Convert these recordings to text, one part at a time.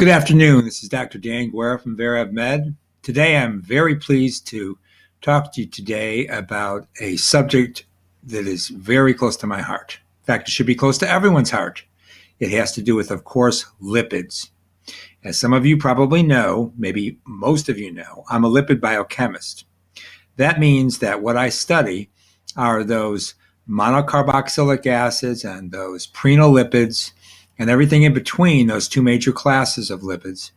Good afternoon. This is Dr. Dan Guerra from VerEvMed. Today, I'm very pleased to talk to you today about a subject that is very close to my heart. In fact, it should be close to everyone's heart. It has to do with, of course, lipids. As some of you probably know, maybe most of you know, I'm a lipid biochemist. That means that what I study are those monocarboxylic acids and those prenolipids and everything in between those two major classes of lipids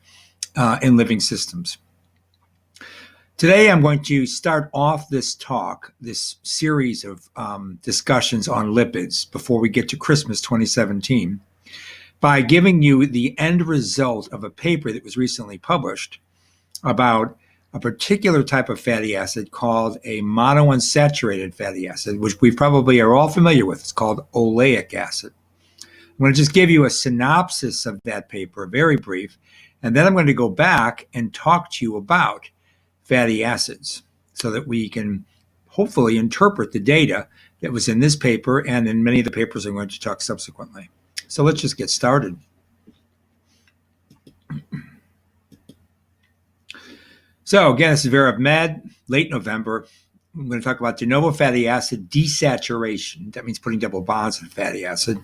in living systems. Today, I'm going to start off this series of discussions on lipids before we get to Christmas 2017, by giving you the end result of a paper that was recently published about a particular type of fatty acid called a monounsaturated fatty acid, which we probably are all familiar with. It's called oleic acid. I'm going to just give you a synopsis of that paper, very brief, and then I'm going to go back and talk to you about fatty acids so that we can hopefully interpret the data that was in this paper and in many of the papers I'm going to talk subsequently. So let's just get started. So again, this is VerEvMed, late November. I'm going to talk about de novo fatty acid desaturation. That means putting double bonds in fatty acid.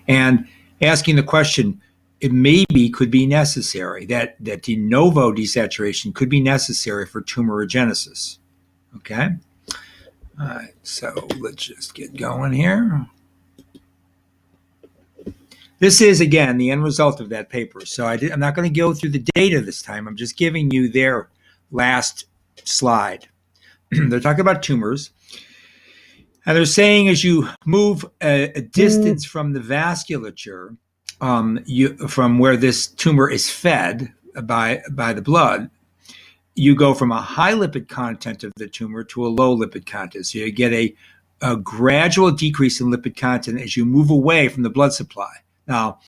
And asking the question, it maybe could be necessary, that de novo desaturation could be necessary for tumorigenesis. Okay? All right, so let's just get going here. This is, again, the end result of that paper. So I'm not going to go through the data this time. I'm just giving you their last slide. They're talking about tumors. And they're saying as you move a distance from the vasculature, from where this tumor is fed by the blood, you go from a high lipid content of the tumor to a low lipid content. So you get a gradual decrease in lipid content as you move away from the blood supply. Now,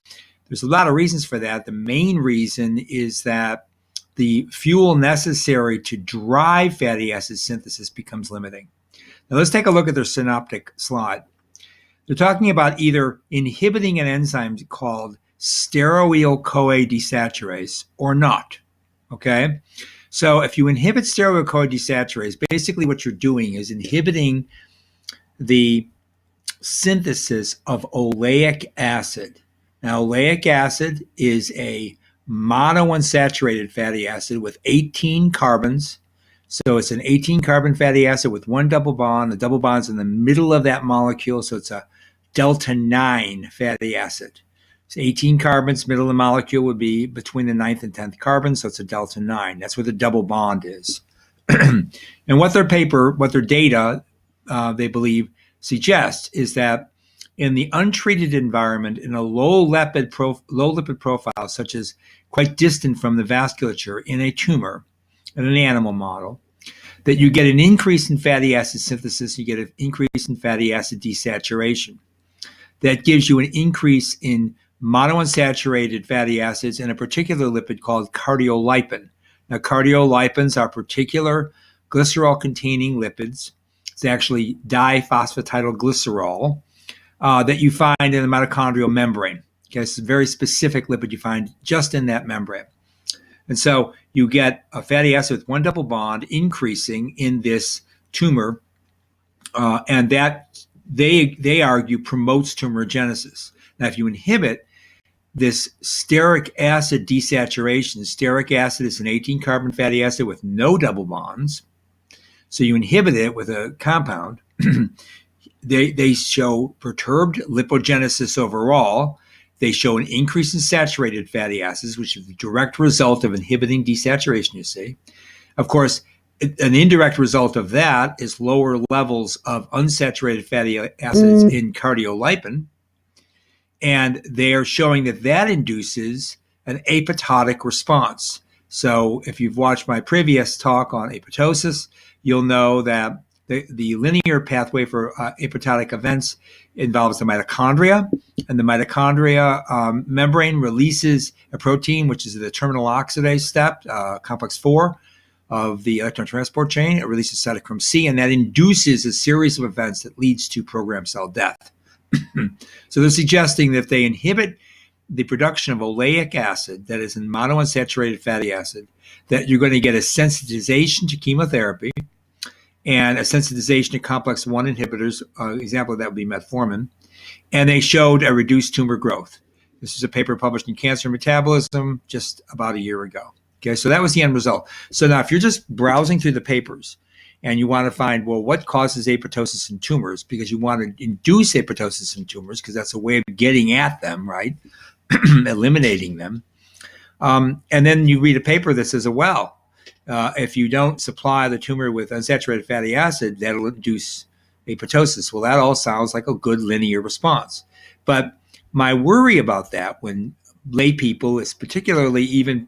there's a lot of reasons for that. The main reason is that the fuel necessary to drive fatty acid synthesis becomes limiting. Now let's take a look at their synoptic slide. They're talking about either inhibiting an enzyme called steroyl-CoA desaturase or not, okay? So if you inhibit steroyl-CoA desaturase, basically what you're doing is inhibiting the synthesis of oleic acid. Now, oleic acid is a monounsaturated fatty acid with 18 carbons. So it's an 18 carbon fatty acid with one double bond. The double bond's in the middle of that molecule, so it's a delta 9 fatty acid. So 18 carbons, middle of the molecule would be between the 9th and 10th carbon, so it's a delta 9. That's where the double bond is. And what their data, they believe, suggests is that in the untreated environment, in a low lipid profile, such as quite distant from the vasculature in a tumor, in an animal model, that you get an increase in fatty acid synthesis, you get an increase in fatty acid desaturation. That gives you an increase in monounsaturated fatty acids and a particular lipid called cardiolipin. Now, cardiolipins are particular glycerol-containing lipids. It's actually diphosphatidyl that you find in the mitochondrial membrane. Okay, it's a very specific lipid you find just in that membrane. And so you get a fatty acid with one double bond increasing in this tumor, and that they argue promotes tumorigenesis. Now, if you inhibit this stearic acid desaturation, stearic acid is an 18 carbon fatty acid with no double bonds. So you inhibit it with a compound. They show perturbed lipogenesis overall. They show an increase in saturated fatty acids, which is the direct result of inhibiting desaturation, you see. Of course, an indirect result of that is lower levels of unsaturated fatty acids in cardiolipin. And they are showing that induces an apoptotic response. So if you've watched my previous talk on apoptosis, you'll know that the linear pathway for apoptotic events involves the mitochondria, and the mitochondria membrane releases a protein, which is the terminal oxidase step, complex 4 of the electron transport chain. It releases cytochrome C, and that induces a series of events that leads to programmed cell death. So they're suggesting that if they inhibit the production of oleic acid, that is in monounsaturated fatty acid, that you're going to get a sensitization to chemotherapy and a sensitization to complex 1 inhibitors. Example of that would be metformin. And they showed a reduced tumor growth. This is a paper published in Cancer Metabolism just about a year ago. Okay, so that was the end result. So now if you're just browsing through the papers and you want to find, well, what causes apoptosis in tumors, because you want to induce apoptosis in tumors, because that's a way of getting at them, right? Eliminating them. And then you read a paper that says, well, if you don't supply the tumor with unsaturated fatty acid, that'll induce apoptosis. Well, that all sounds like a good linear response. But my worry about that, when lay people, is particularly even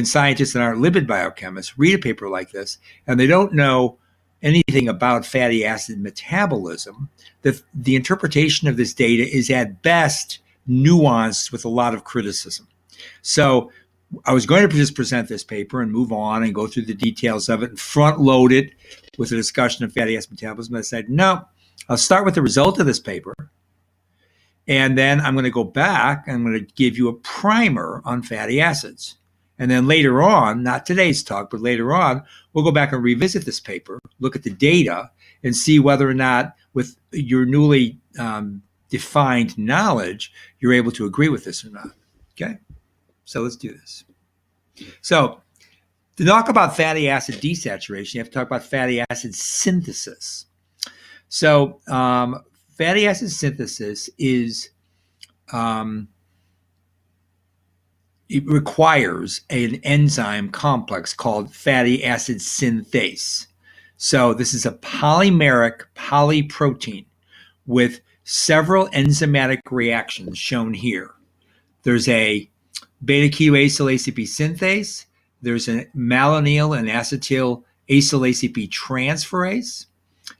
scientists that aren't lipid biochemists, read a paper like this, and they don't know anything about fatty acid metabolism, the interpretation of this data is at best nuanced with a lot of criticism. So I was going to just present this paper and move on and go through the details of it and front load it with a discussion of fatty acid metabolism. I said, no, I'll start with the result of this paper. And then I'm going to go back and I'm going to give you a primer on fatty acids. And then later on, not today's talk, but later on, we'll go back and revisit this paper, look at the data, and see whether or not with your newly defined knowledge, you're able to agree with this or not. Okay? So let's do this. So to talk about fatty acid desaturation, you have to talk about fatty acid synthesis. So fatty acid synthesis is, it requires an enzyme complex called fatty acid synthase. So this is a polymeric polyprotein with several enzymatic reactions shown here. There's a beta-keto-acyl ACP synthase. There's a malonyl and acetyl acyl ACP transferase.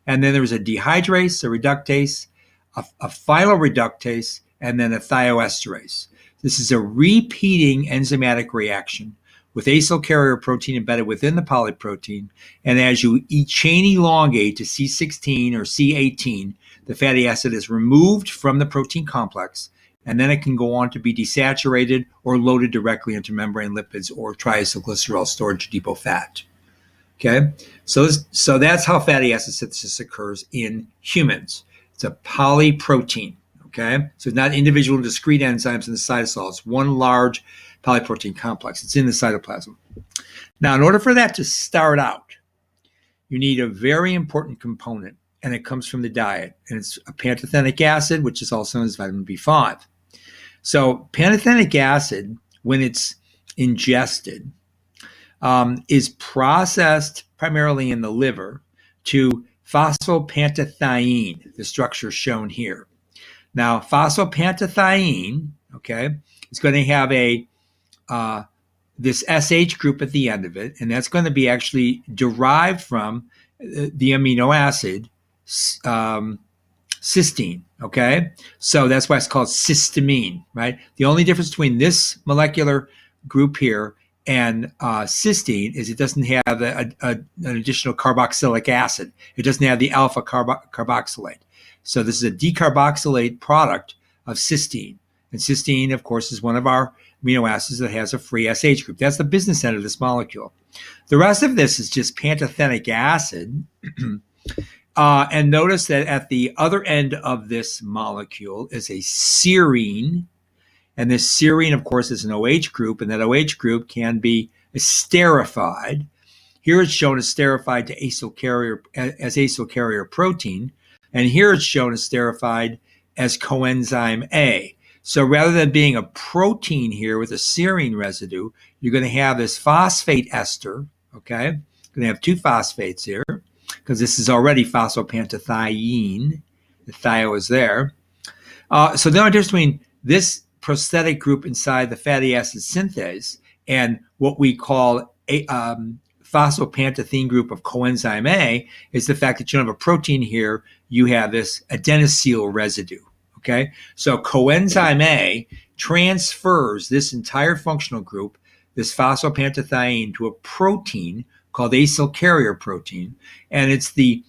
And then there's a dehydrase, a reductase, a phyloreductase, and then a thioesterase. This is a repeating enzymatic reaction with acyl carrier protein embedded within the polyprotein. And as you chain elongate to C16 or C18, the fatty acid is removed from the protein complex, and then it can go on to be desaturated or loaded directly into membrane lipids or triacylglycerol storage depot fat. Okay, so that's how fatty acid synthesis occurs in humans. It's a polyprotein. Okay, so it's not individual discrete enzymes in the cytosol. It's one large polyprotein complex. It's in the cytoplasm. Now, in order for that to start out, you need a very important component, and it comes from the diet, and it's a pantothenic acid, which is also known as vitamin B5. So pantothenic acid, when it's ingested, is processed primarily in the liver to phosphopantothionein, the structure shown here. Now, phosphopantothionein, okay, is going to have this SH group at the end of it, and that's going to be actually derived from the amino acid cysteine, okay? So that's why it's called cysteamine, right? The only difference between this molecular group here and cysteine is it doesn't have an additional carboxylic acid. It doesn't have the alpha carboxylate. So this is a decarboxylate product of cysteine. And cysteine, of course, is one of our amino acids that has a free SH group. That's the business end of this molecule. The rest of this is just pantothenic acid. And notice that at the other end of this molecule is a serine. And this serine, of course, is an OH group, and that OH group can be esterified. Here it's shown esterified to acyl carrier protein, and here it's shown esterified as coenzyme A. So rather than being a protein here with a serine residue, you're going to have this phosphate ester, okay? You're going to have two phosphates here, because this is already phosphopantothionein. The thio is there. So the only difference between this prosthetic group inside the fatty acid synthase and what we call a phosphopantothene group of coenzyme A is the fact that you don't have a protein here, you have this adenosyl residue, okay? So coenzyme A transfers this entire functional group, this phosphopantothionein, to a protein called acyl carrier protein, and it's the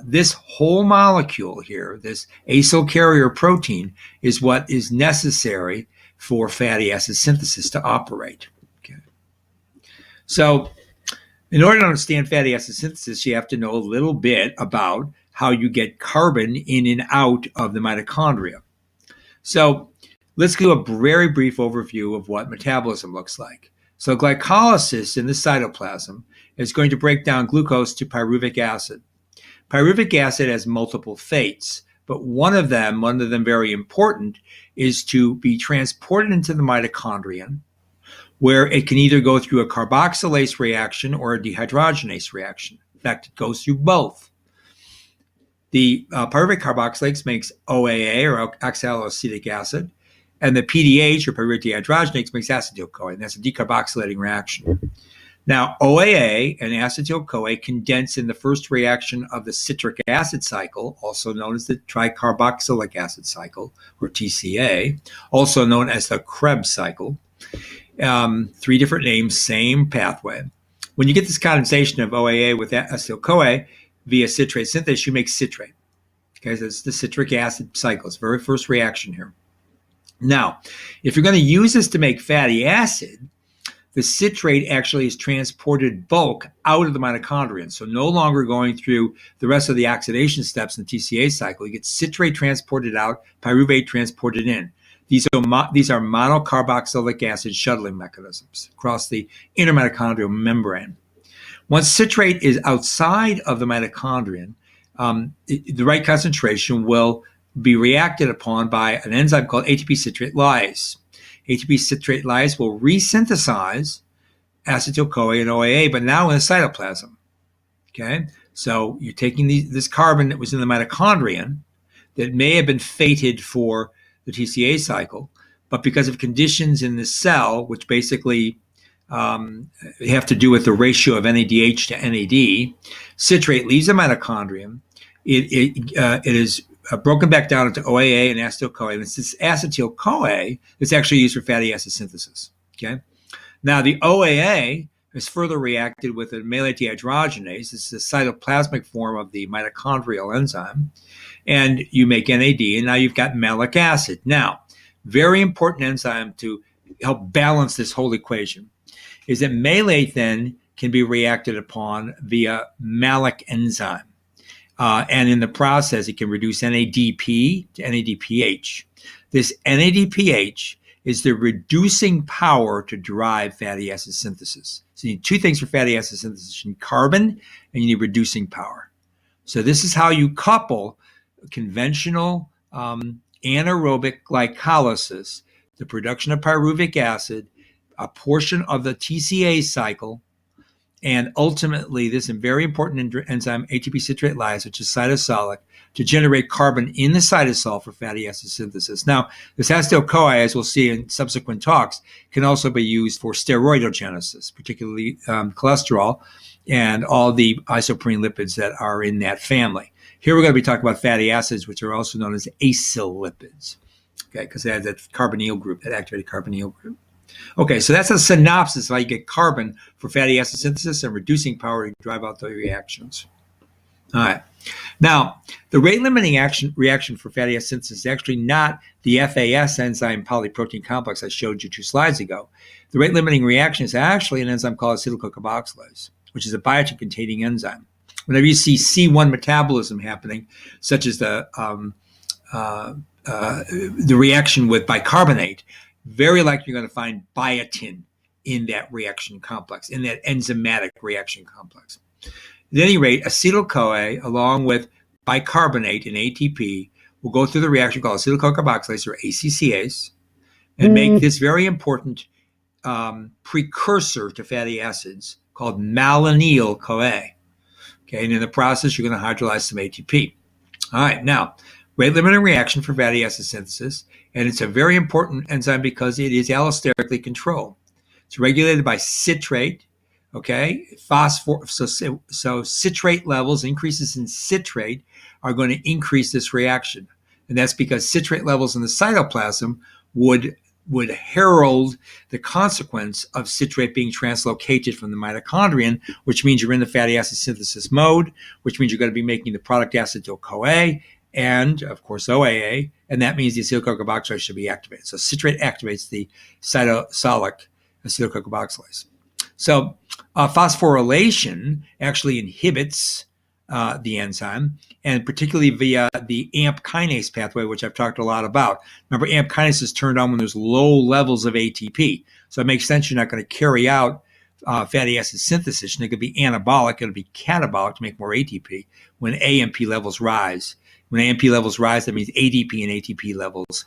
this whole molecule here, this acyl carrier protein, is what is necessary for fatty acid synthesis to operate. Okay. So in order to understand fatty acid synthesis, you have to know a little bit about how you get carbon in and out of the mitochondria. So let's do a very brief overview of what metabolism looks like. So glycolysis in the cytoplasm is going to break down glucose to pyruvic acid. Pyruvic acid has multiple fates, but one of them very important, is to be transported into the mitochondrion, where it can either go through a carboxylase reaction or a dehydrogenase reaction. In fact, it goes through both. The pyruvic carboxylase makes OAA, or oxaloacetic acid, and the PDH, or pyruvic dehydrogenase, makes acetyl-CoA, and that's a decarboxylating reaction. Now, OAA and acetyl-CoA condense in the first reaction of the citric acid cycle, also known as the tricarboxylic acid cycle, or TCA, also known as the Krebs cycle. 3 different names, same pathway. When you get this condensation of OAA with acetyl-CoA via citrate synthesis, you make citrate. Okay, so it's the citric acid cycle. It's the very first reaction here. Now, if you're going to use this to make fatty acid, the citrate actually is transported bulk out of the mitochondrion. So no longer going through the rest of the oxidation steps in the TCA cycle. You get citrate transported out, pyruvate transported in. These are monocarboxylic acid shuttling mechanisms across the intermitochondrial membrane. Once citrate is outside of the mitochondrion, the right concentration will be reacted upon by an enzyme called ATP citrate lyase. ATP citrate lyase will resynthesize acetyl-CoA and OAA, but now in the cytoplasm. Okay, so you're taking this carbon that was in the mitochondrion that may have been fated for the TCA cycle, but because of conditions in the cell, which basically have to do with the ratio of NADH to NAD, citrate leaves the mitochondrion. It is broken back down into OAA and acetyl-CoA. And it's this acetyl-CoA that's actually used for fatty acid synthesis. Okay. Now the OAA is further reacted with a malate dehydrogenase. This is a cytoplasmic form of the mitochondrial enzyme, and you make NAD, and now you've got malic acid. Now, very important enzyme to help balance this whole equation is that malate then can be reacted upon via malic enzyme. And in the process, it can reduce NADP to NADPH. This NADPH is the reducing power to drive fatty acid synthesis. So you need 2 things for fatty acid synthesis. You need carbon and you need reducing power. So this is how you couple conventional anaerobic glycolysis, the production of pyruvic acid, a portion of the TCA cycle, and ultimately this very important enzyme, ATP citrate lyase, which is cytosolic, to generate carbon in the cytosol for fatty acid synthesis. Now, this acetyl-CoA, as we'll see in subsequent talks, can also be used for steroidogenesis, particularly cholesterol and all the isoprene lipids that are in that family. Here we're going to be talking about fatty acids, which are also known as acyl lipids, okay, because they have that carbonyl group, that activated carbonyl group. Okay, so that's a synopsis of how you get carbon for fatty acid synthesis and reducing power to drive out the reactions. All right. Now, the rate-limiting reaction for fatty acid synthesis is actually not the FAS enzyme polyprotein complex I showed you 2 slides ago. The rate-limiting reaction is actually an enzyme called acetyl-CoCarboxylase, which is a biotin-containing enzyme. Whenever you see C1 metabolism happening, such as the reaction with bicarbonate, very likely you're going to find biotin in that reaction complex, in that enzymatic reaction complex. At any rate, acetyl-CoA, along with bicarbonate and ATP, will go through the reaction called acetyl-CoCarboxylase, or ACCase, and make this very important precursor to fatty acids called malonyl-CoA. Okay, and in the process, you're going to hydrolyze some ATP. All right, now, rate-limiting reaction for fatty acid synthesis, and it's a very important enzyme because it is allosterically controlled. It's regulated by citrate, okay? So citrate levels, increases in citrate, are going to increase this reaction. And that's because citrate levels in the cytoplasm would would herald the consequence of citrate being translocated from the mitochondrion, which means you're in the fatty acid synthesis mode, which means you're going to be making the product acetyl-CoA and, of course, OAA, and that means the acetyl-CoA should be activated. So citrate activates the cytosolic acetyl-CoA. So phosphorylation actually inhibits the enzyme, and particularly via the AMP kinase pathway, which I've talked a lot about. Remember, AMP kinase is turned on when there's low levels of ATP. So it makes sense you're not going to carry out fatty acid synthesis. It could be anabolic, it'll be catabolic to make more ATP when AMP levels rise. When AMP levels rise, that means ADP and ATP levels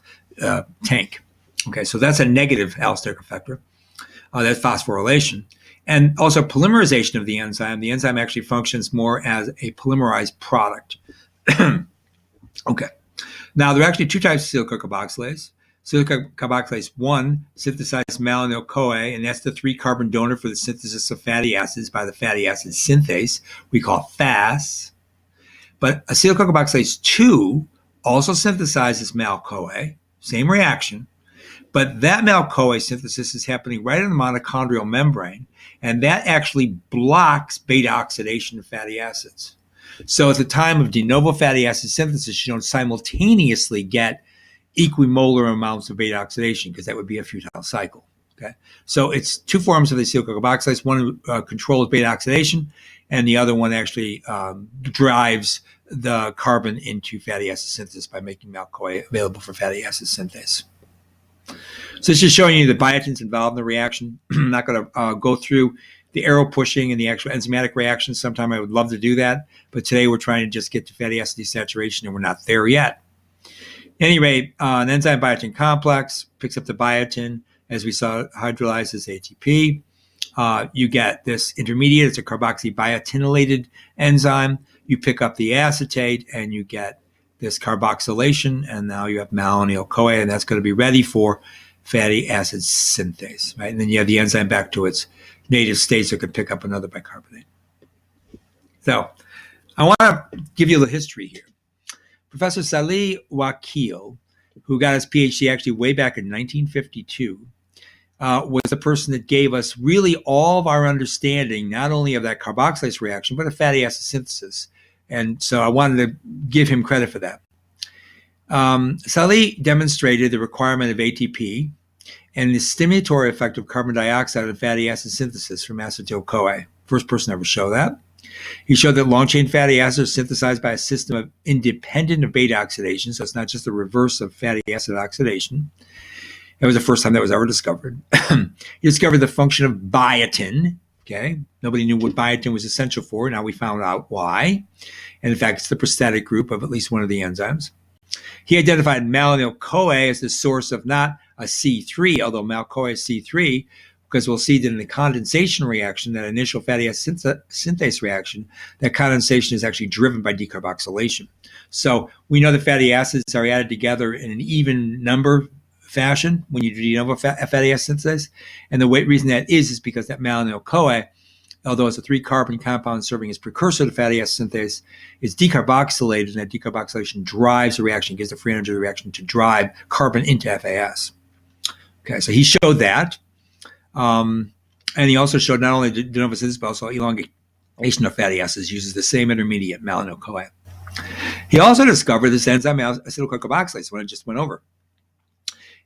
tank. Okay, so that's a negative allosteric effector. That's phosphorylation. And also polymerization of the enzyme. The enzyme actually functions more as a polymerized product. Okay. Now, there are actually two types of acetyl-CoA. Acetyl-CoA 1 synthesizes malonyl-CoA, and that's the 3-carbon donor for the synthesis of fatty acids by the fatty acid synthase, we call FAS. But acetyl-CoA 2 also synthesizes mal-CoA, same reaction, but that mal-CoA synthesis is happening right in the mitochondrial membrane, and that actually blocks beta oxidation of fatty acids. So at the time of de novo fatty acid synthesis, you don't simultaneously get equimolar amounts of beta oxidation because that would be a futile cycle. Okay, so it's two forms of the acetyl-CoA. One controls beta oxidation, and the other one actually drives the carbon into fatty acid synthesis by making mal-CoA available for fatty acid synthase. So it's just showing you the biotin's involved in the reaction. I'm not going to go through the arrow pushing and the actual enzymatic reactions. Sometime I would love to do that, but today we're trying to just get to fatty acid desaturation, and we're not there yet. At any rate, an enzyme biotin complex picks up the biotin, as we saw, hydrolyzes ATP. You get this intermediate. It's a carboxybiotinylated enzyme. You pick up the acetate, and you get this carboxylation, and now you have malonyl-CoA, and that's going to be ready for fatty acid synthase, right? And then you have the enzyme back to its native state, so it can pick up another bicarbonate. So I want to give you a little history here. Professor Salih Wakil, who got his PhD actually way back in 1952, was the person that gave us really all of our understanding, not only of that carboxylase reaction, but of fatty acid synthesis. And so I wanted to give him credit for that. Salih demonstrated the requirement of ATP and the stimulatory effect of carbon dioxide and fatty acid synthesis from acetyl-CoA. First person to ever show that. He showed that long-chain fatty acids are synthesized by a system of independent of beta oxidation, so it's not just the reverse of fatty acid oxidation. It was the first time that was ever discovered. He discovered the function of biotin. Okay, nobody knew what biotin was essential for. Now we found out why. And in fact, it's the prosthetic group of at least one of the enzymes. He identified malonyl-CoA as the source of not a C3, although mal-CoA is C3, because we'll see that in the condensation reaction, that initial fatty acid synthase reaction, that condensation is actually driven by decarboxylation. So we know that fatty acids are added together in an even number fashion when you do de novo fatty acid synthase. And the reason that is because that malonyl-CoA, although it's a 3-carbon compound serving as precursor to fatty acid synthase, is decarboxylated, and that decarboxylation drives the reaction, gives the free energy of the reaction to drive carbon into FAS. Okay, so he showed that. And he also showed not only de novo synthesis, but also elongation of fatty acids uses the same intermediate, malonyl-CoA. He also discovered this enzyme, acetyl-CoA, one I just went over.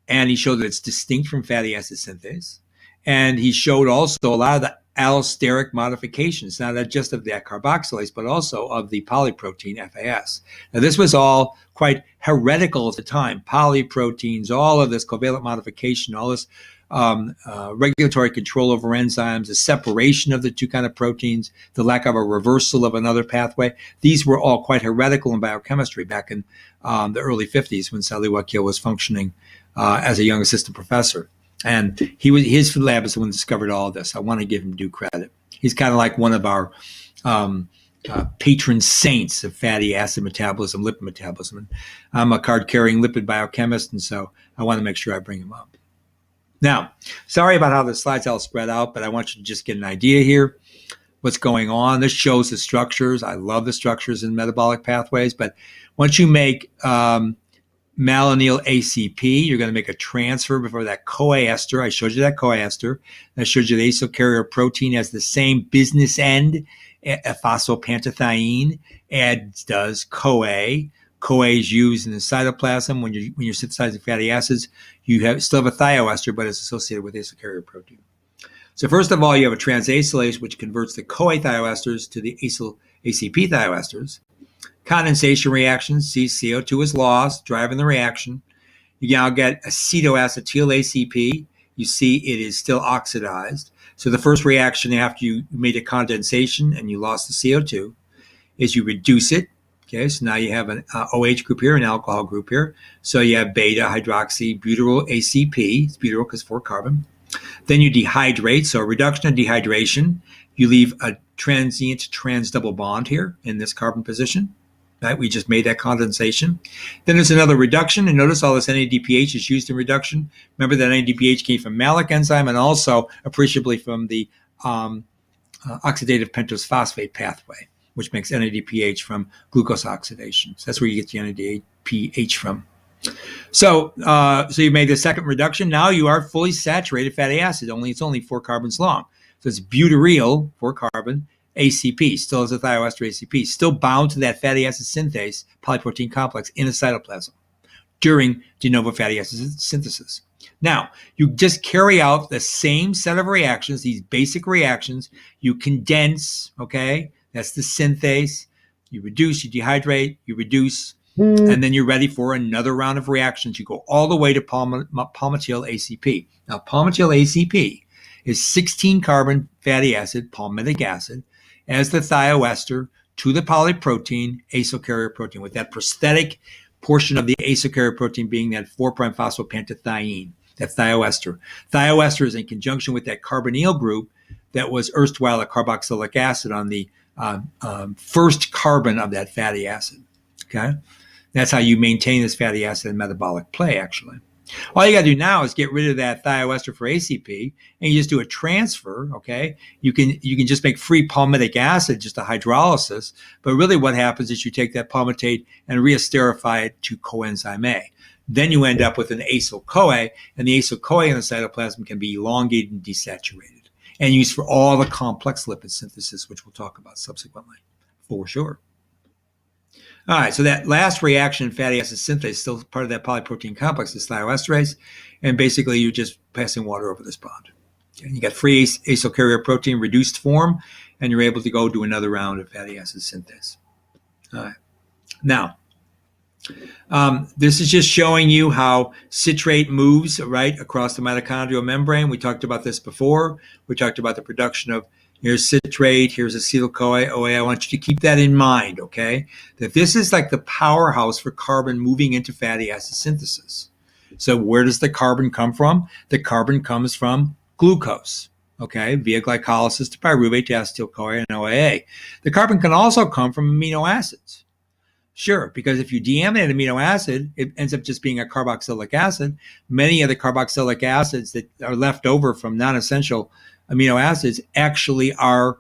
And he showed that it's distinct from fatty acid synthase. And he showed also a lot of the allosteric modifications, not just of that carboxylase, but also of the polyprotein FAS. Now, this was all quite heretical at the time. Polyproteins, all of this covalent modification, all this regulatory control over enzymes, the separation of the two kind of proteins, the lack of a reversal of another pathway. These were all quite heretical in biochemistry back in the early 50s when Salih Wakil was functioning as a young assistant professor. And his lab is the one that discovered all of this. I want to give him due credit. He's kind of like one of our patron saints of fatty acid metabolism, lipid metabolism. And I'm a card-carrying lipid biochemist, and so I want to make sure I bring him up. Now, sorry about how the slides all spread out, but I want you to just get an idea here what's going on. This shows the structures. I love the structures in metabolic pathways, but once you make malonyl ACP. You're going to make a transfer before that CoA ester. I showed you that CoA ester. I showed you the acyl carrier protein has the same business end, a phosphopantothioene, as does CoA. CoA is used in the cytoplasm when you're synthesizing fatty acids. You still have a thioester, but it's associated with acyl carrier protein. So first of all, you have a transacylase, which converts the CoA thioesters to the acyl ACP thioesters. Condensation reactions, see CO2 is lost, driving the reaction. You now get acetoacetyl ACP. You see it is still oxidized. So the first reaction after you made a condensation and you lost the CO2 is you reduce it. Okay, so now you have an OH group here, an alcohol group here. So you have beta hydroxybutyryl ACP. It's butyryl because 4 carbon. Then you dehydrate, so a reduction of dehydration. You leave a transient trans double bond here in this carbon position. Right? We just made that condensation. Then there's another reduction, and notice all this NADPH is used in reduction. Remember that NADPH came from malic enzyme and also appreciably from the oxidative pentose phosphate pathway, which makes NADPH from glucose oxidation. So that's where you get the NADPH from. So you made the second reduction. Now you are fully saturated fatty acid. It's only 4 carbons long. So it's butyryl, 4 carbon, ACP, still has a thioester ACP, still bound to that fatty acid synthase polyprotein complex in the cytoplasm during de novo fatty acid synthesis. Now, you just carry out the same set of reactions, these basic reactions. You condense, okay? That's the synthase. You reduce, you dehydrate, you reduce, and then you're ready for another round of reactions. You go all the way to palmitoyl ACP. Now, palmitoyl ACP is 16 carbon fatty acid, palmitic acid, as the thioester to the polyprotein acyl carrier protein, with that prosthetic portion of the acyl carrier protein being that 4' phosphopantothioene, that thioester. Thioester is in conjunction with that carbonyl group that was erstwhile a carboxylic acid on the first carbon of that fatty acid. Okay, that's how you maintain this fatty acid in metabolic play, actually. All you got to do now is get rid of that thioester for ACP, and you just do a transfer, okay? You can just make free palmitic acid, just a hydrolysis, but really what happens is you take that palmitate and reesterify it to coenzyme A. Then you end up with an acyl-CoA, and the acyl-CoA in the cytoplasm can be elongated and desaturated and used for all the complex lipid synthesis, which we'll talk about subsequently, for sure. All right, so that last reaction in fatty acid synthase is still part of that polyprotein complex, this thioesterase, and basically you're just passing water over this bond. Okay, you got free acyl carrier protein reduced form, and you're able to go do another round of fatty acid synthase. All right, now, this is just showing you how citrate moves right across the mitochondrial membrane. We talked about this before. We talked about the production of here's citrate, here's acetyl-CoA, OA. I want you to keep that in mind, okay? That this is like the powerhouse for carbon moving into fatty acid synthesis. So where does the carbon come from? The carbon comes from glucose, okay, via glycolysis to pyruvate to acetyl-CoA and OAA. The carbon can also come from amino acids. Sure, because if you deaminate amino acid, it ends up just being a carboxylic acid. Many of the carboxylic acids that are left over from non-essential amino acids actually are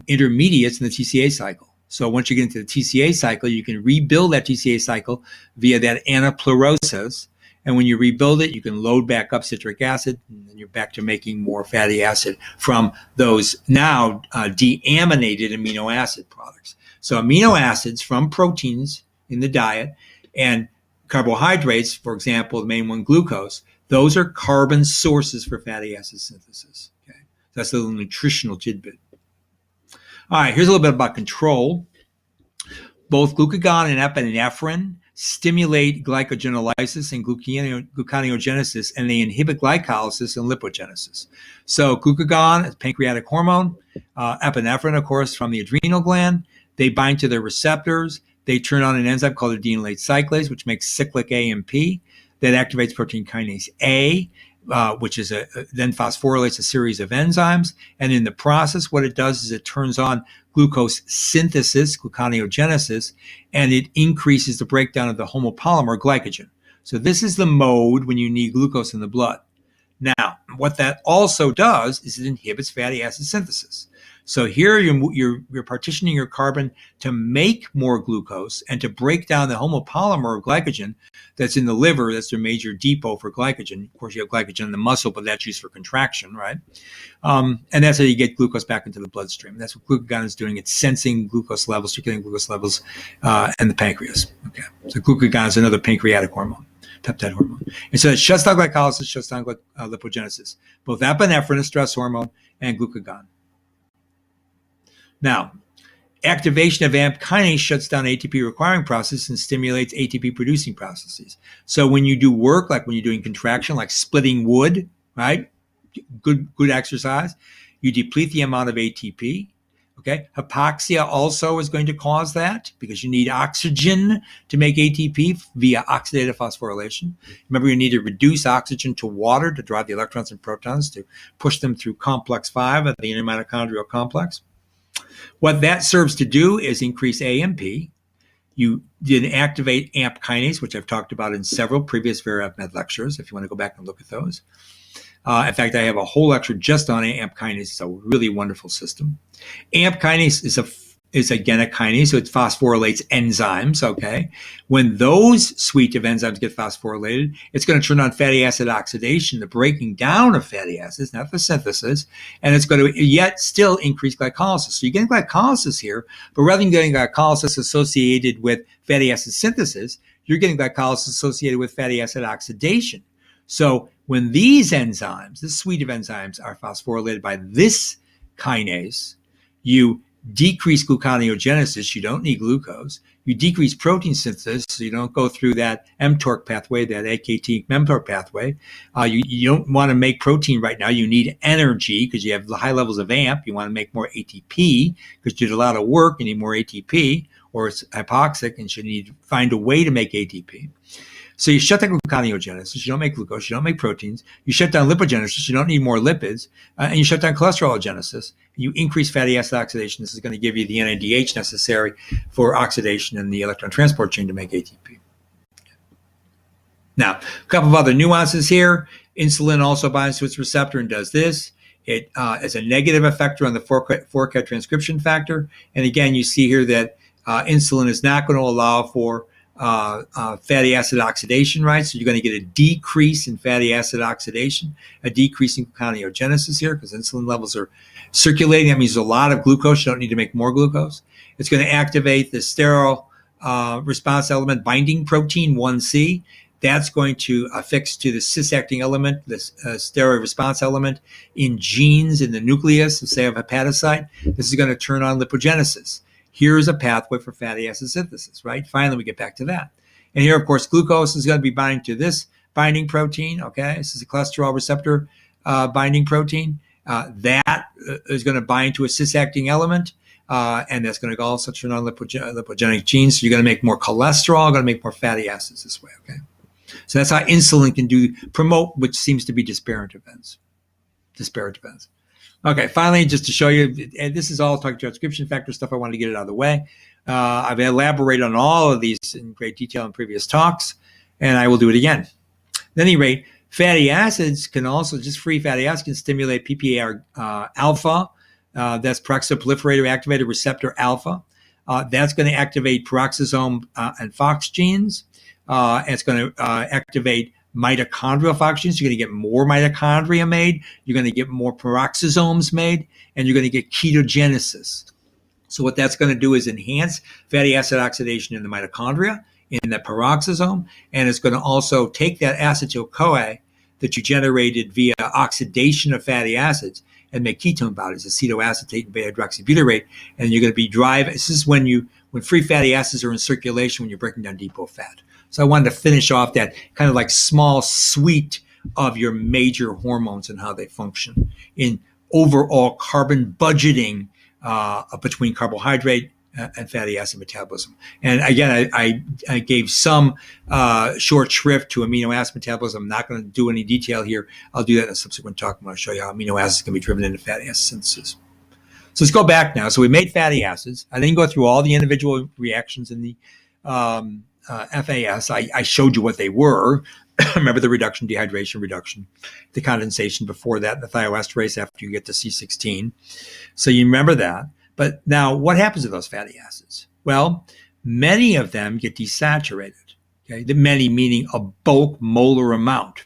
intermediates in the TCA cycle. So once you get into the TCA cycle, you can rebuild that TCA cycle via that anaplerosis. And when you rebuild it, you can load back up citric acid, and then you're back to making more fatty acid from those now deaminated amino acid products. So amino acids from proteins in the diet and carbohydrates, for example, the main one, glucose, those are carbon sources for fatty acid synthesis. Okay, that's a little nutritional tidbit. All right, here's a little bit about control. Both glucagon and epinephrine stimulate glycogenolysis and gluconeogenesis, and they inhibit glycolysis and lipogenesis. So glucagon is pancreatic hormone, epinephrine, of course, from the adrenal gland. They bind to their receptors. They turn on an enzyme called adenylate cyclase, which makes cyclic AMP that activates protein kinase A, which is then phosphorylates a series of enzymes. And in the process, what it does is it turns on glucose synthesis, gluconeogenesis, and it increases the breakdown of the homopolymer glycogen. So this is the mode when you need glucose in the blood. Now, what that also does is it inhibits fatty acid synthesis. So here you're partitioning your carbon to make more glucose and to break down the homopolymer of glycogen that's in the liver. That's their major depot for glycogen. Of course, you have glycogen in the muscle, but that's used for contraction, right? And that's how you get glucose back into the bloodstream. That's what glucagon is doing. It's sensing glucose levels, circulating glucose levels in the pancreas. Okay, so glucagon is another pancreatic hormone, peptide hormone. And so it shuts down glycolysis, shuts down lipogenesis, both epinephrine, a stress hormone, and glucagon. Now, activation of AMP kinase shuts down ATP requiring process and stimulates ATP producing processes. So when you do work, like when you're doing contraction, like splitting wood, right? Good exercise, you deplete the amount of ATP. Okay, hypoxia also is going to cause that because you need oxygen to make ATP via oxidative phosphorylation. Remember, you need to reduce oxygen to water to drive the electrons and protons to push them through complex 5 of the intermitochondrial complex. What that serves to do is increase AMP. You did activate AMP kinase, which I've talked about in several previous VerEvMed lectures, if you want to go back and look at those. In fact, I have a whole lecture just on AMP kinase. It's a really wonderful system. AMP kinase is again a kinase, so it phosphorylates enzymes, okay? When those suite of enzymes get phosphorylated, it's going to turn on fatty acid oxidation, the breaking down of fatty acids, not the synthesis, and it's going to yet still increase glycolysis. So you're getting glycolysis here, but rather than getting glycolysis associated with fatty acid synthesis, you're getting glycolysis associated with fatty acid oxidation. So when these enzymes, this suite of enzymes, are phosphorylated by this kinase, you decrease gluconeogenesis, you don't need glucose. You decrease protein synthesis, so you don't go through that mTOR pathway, that AKT-mTOR pathway. You don't want to make protein right now. You need energy because you have high levels of AMP. You want to make more ATP because you did a lot of work. You need more ATP, or it's hypoxic and you need to find a way to make ATP. So you shut down gluconeogenesis, you don't make glucose, you don't make proteins, you shut down lipogenesis, you don't need more lipids, and you shut down cholesterologenesis. You increase fatty acid oxidation. This is going to give you the NADH necessary for oxidation in the electron transport chain to make ATP. Now, a couple of other nuances here. Insulin also binds to its receptor and does this. It is a negative effector on the FORCAD transcription factor. And again, you see here that insulin is not going to allow for fatty acid oxidation, right? So you're going to get a decrease in fatty acid oxidation, a decrease in gluconeogenesis here because insulin levels are circulating. That means there's a lot of glucose. You don't need to make more glucose. It's going to activate the sterile response element binding protein 1C. That's going to affix to the cis-acting element, the steroid response element in genes in the nucleus, say of hepatocyte. This is going to turn on lipogenesis. Here's a pathway for fatty acid synthesis, right? Finally, we get back to that. And here, of course, glucose is going to be binding to this binding protein, okay? This is a cholesterol receptor binding protein. That is going to bind to a cis-acting element, and that's going to also turn on lipogenic genes. So you're going to make more cholesterol, going to make more fatty acids this way, okay? So that's how insulin can promote, which seems to be disparate events. Okay, finally, just to show you, and this is all talking transcription factor stuff. I wanted to get it out of the way. I've elaborated on all of these in great detail in previous talks, and I will do it again. At any rate, fatty acids can also, just free fatty acids can stimulate PPAR alpha. That's peroxoproliferator activated receptor alpha. That's going to activate peroxisome and FOX genes. And it's going to activate mitochondrial functions. You're going to get more mitochondria made. You're going to get more peroxisomes made, and you're going to get ketogenesis. So what that's going to do is enhance fatty acid oxidation in the mitochondria, in the peroxisome, and it's going to also take that acetyl-CoA that you generated via oxidation of fatty acids and make ketone bodies, acetoacetate and beta-hydroxybutyrate, and you're going to be driving. This is when free fatty acids are in circulation when you're breaking down depot fat. So I wanted to finish off that kind of like small suite of your major hormones and how they function in overall carbon budgeting between carbohydrate and fatty acid metabolism. And again, I gave some short shrift to amino acid metabolism. I'm not going to do any detail here. I'll do that in a subsequent talk. I'm going to show you how amino acids can be driven into fatty acid synthesis. So let's go back now. So we made fatty acids. I didn't go through all the individual reactions in the FAS. I showed you what they were. Remember the reduction, dehydration, reduction, the condensation before that, the thioesterase after you get to C16. So you remember that. But now what happens to those fatty acids? Well, many of them get desaturated. Okay, the many meaning a bulk molar amount.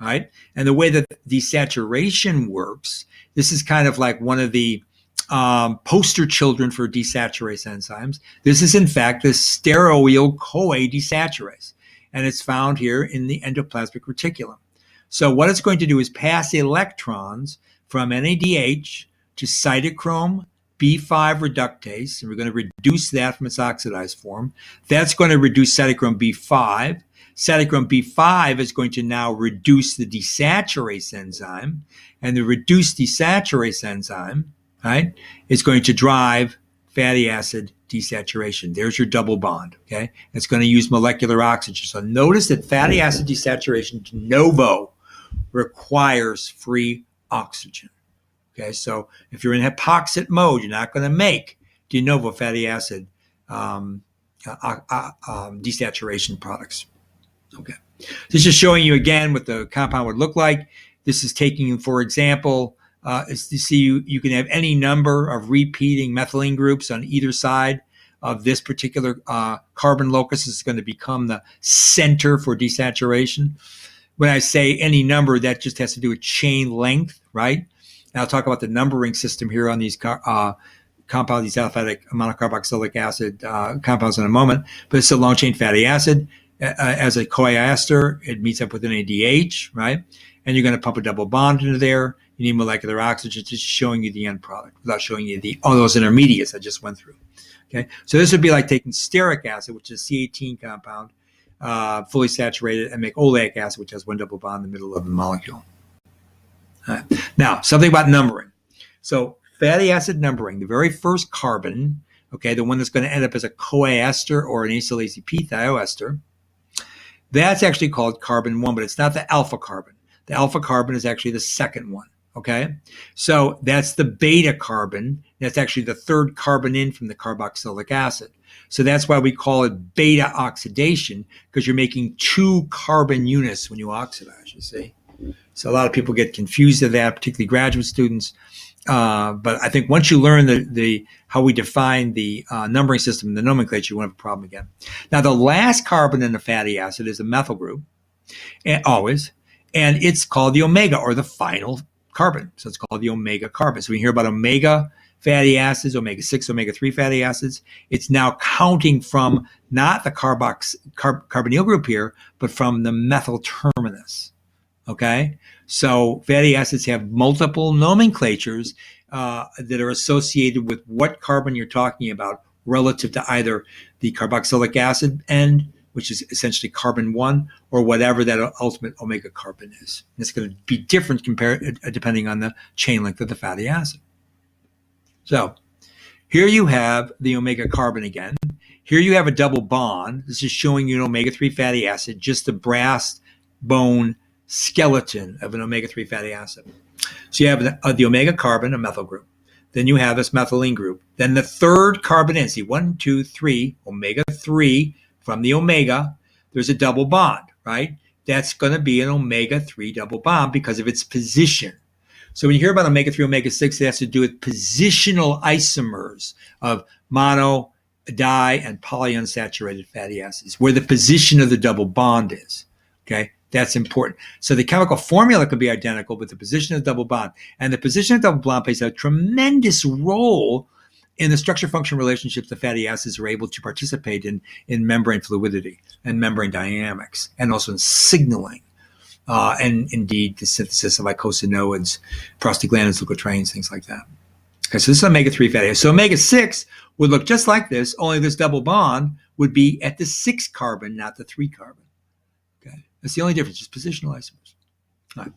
Right? And the way that desaturation works, this is kind of like one of the poster children for desaturase enzymes. This is, in fact, the steroyl-CoA desaturase, and it's found here in the endoplasmic reticulum. So what it's going to do is pass electrons from NADH to cytochrome B5 reductase, and we're going to reduce that from its oxidized form. That's going to reduce cytochrome B5. Cytochrome B5 is going to now reduce the desaturase enzyme, and the reduced desaturase enzyme, right, is going to drive fatty acid desaturation. There's your double bond, okay? It's going to use molecular oxygen. So notice that fatty acid desaturation de novo requires free oxygen, okay? So if you're in hypoxic mode, you're not going to make de novo fatty acid desaturation products. Okay, this is showing you again what the compound would look like. This is taking, for example, you see you can have any number of repeating methylene groups on either side of this particular carbon locus. Is going to become the center for desaturation. When I say any number, that just has to do with chain length, right? And I'll talk about the numbering system here on these compounds, these aliphatic monocarboxylic acid compounds in a moment. But it's a long chain fatty acid. As a CoA ester, it meets up with an ADH, right? And you're going to pump a double bond into there. You need molecular oxygen, just showing you the end product without showing you all those intermediates I just went through. Okay, so this would be like taking stearic acid, which is a C18 compound, fully saturated, and make oleic acid, which has one double bond in the middle of the molecule. All right. Now, something about numbering. So fatty acid numbering, the very first carbon, okay, the one that's going to end up as a CoA ester or an acyl ACP thioester, that's actually called carbon 1, but it's not the alpha carbon. The alpha carbon is actually the second one, okay? So that's the beta carbon. That's actually the third carbon in from the carboxylic acid. So that's why we call it beta oxidation, because you're making 2 carbon units when you oxidize, you see? So a lot of people get confused at that, particularly graduate students. But I think once you learn the how we define the numbering system and the nomenclature, you won't have a problem again. Now, the last carbon in a fatty acid is a methyl group, and it's called the omega, or the final carbon. So it's called the omega carbon. So we hear about omega fatty acids, omega-6, omega-3 fatty acids. It's now counting from not the carbonyl group here, but from the methyl terminus. Okay, so fatty acids have multiple nomenclatures that are associated with what carbon you're talking about relative to either the carboxylic acid end, which is essentially carbon 1, or whatever that ultimate omega carbon is. And it's going to be different depending on the chain length of the fatty acid. So here you have the omega carbon again. Here you have a double bond. This is showing you an omega-3 fatty acid, just the brass bone skeleton of an omega-3 fatty acid. So you have the omega carbon, a methyl group. Then you have this methylene group. Then the third carbon in, see 1, 2, 3, omega-3 from the omega, there's a double bond, right? That's going to be an omega-3 double bond because of its position. So when you hear about omega-3, omega-6, it has to do with positional isomers of mono, di, and polyunsaturated fatty acids, where the position of the double bond is, okay? That's important. So the chemical formula could be identical, but the position of the double bond. And the position of the double bond plays a tremendous role in the structure-function relationships the fatty acids are able to participate in membrane fluidity and membrane dynamics, and also in signaling, and indeed the synthesis of eicosanoids, prostaglandins, leukotrienes, things like that. Okay, so this is omega-3 fatty acid. So omega-6 would look just like this, only this double bond would be at the 6 carbon, not the 3 carbon. Okay, that's the only difference, just positional isomers. All right.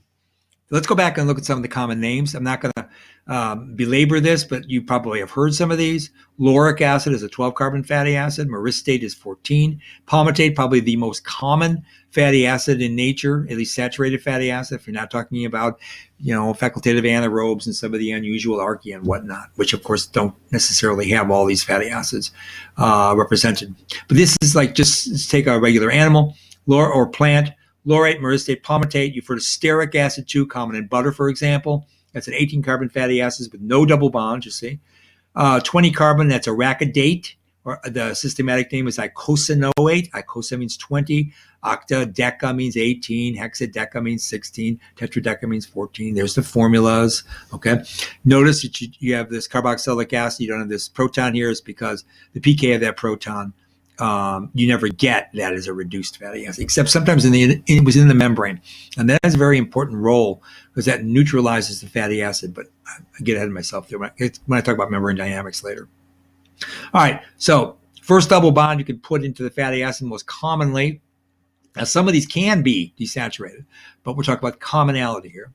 Let's go back and look at some of the common names. I'm not going to belabor this, but you probably have heard some of these. Lauric acid is a 12-carbon fatty acid. Myristate is 14. Palmitate, probably the most common fatty acid in nature, at least saturated fatty acid, if you're not talking about, facultative anaerobes and some of the unusual archaea and whatnot, which of course don't necessarily have all these fatty acids represented. But this is like, just let's take a regular animal or plant. Laurate, myristate, palmitate. You've heard of stearic acid too, common in butter, for example. That's an 18-carbon fatty acid with no double bonds, you see. 20-carbon, that's arachidate, or the systematic name is icosanoate. Icosa means 20. Octadeca means 18. Hexadeca means 16. Tetradeca means 14. There's the formulas, okay? Notice that you have this carboxylic acid. You don't have this proton here. It's because the pK of that proton, you never get that as a reduced fatty acid, except sometimes it was in the membrane. And that has a very important role because that neutralizes the fatty acid. But I get ahead of myself there when I talk about membrane dynamics later. All right, so first double bond you can put into the fatty acid most commonly. Now, some of these can be desaturated, but we're talking about commonality here,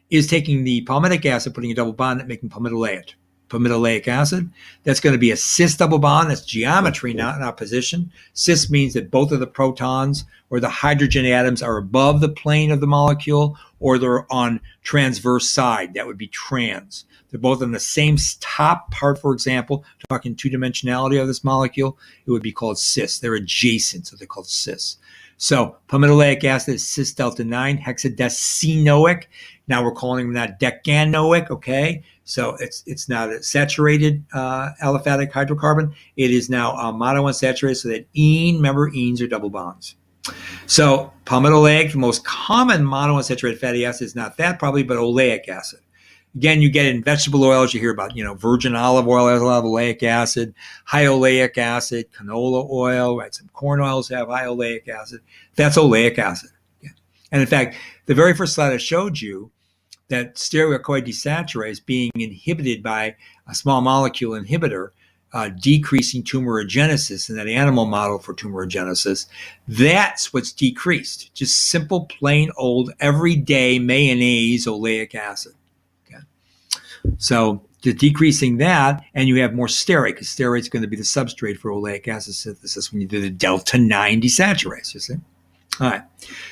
is taking the palmitic acid, putting a double bond, and making palmitoleic acid. That's going to be a cis double bond. That's geometry, not position. Cis means that both of the protons or the hydrogen atoms are above the plane of the molecule, or they're on transverse side. That would be trans. They're both on the same top part, for example. Talking two-dimensionality of this molecule, it would be called cis. They're adjacent, so they're called cis. So palmitoleic acid is cis delta 9, hexadecanoic. Now we're calling them that decanoic, okay? So it's not a saturated aliphatic hydrocarbon. It is now monounsaturated, so that ene, remember, enes are double bonds. So palmitoleic, the most common monounsaturated fatty acid is not that probably, but oleic acid. Again, you get it in vegetable oils. You hear about, virgin olive oil has a lot of oleic acid, high oleic acid, canola oil, right? Some corn oils have high oleic acid. That's oleic acid. Yeah. And in fact, the very first slide I showed you, that stereochroic desaturase being inhibited by a small molecule inhibitor, decreasing tumorigenesis in that animal model for tumorigenesis, that's what's decreased. Just simple, plain old, everyday mayonnaise oleic acid. So decreasing that, and you have more stearate, because stearate is going to be the substrate for oleic acid synthesis when you do the delta 9 desaturase, you see? All right.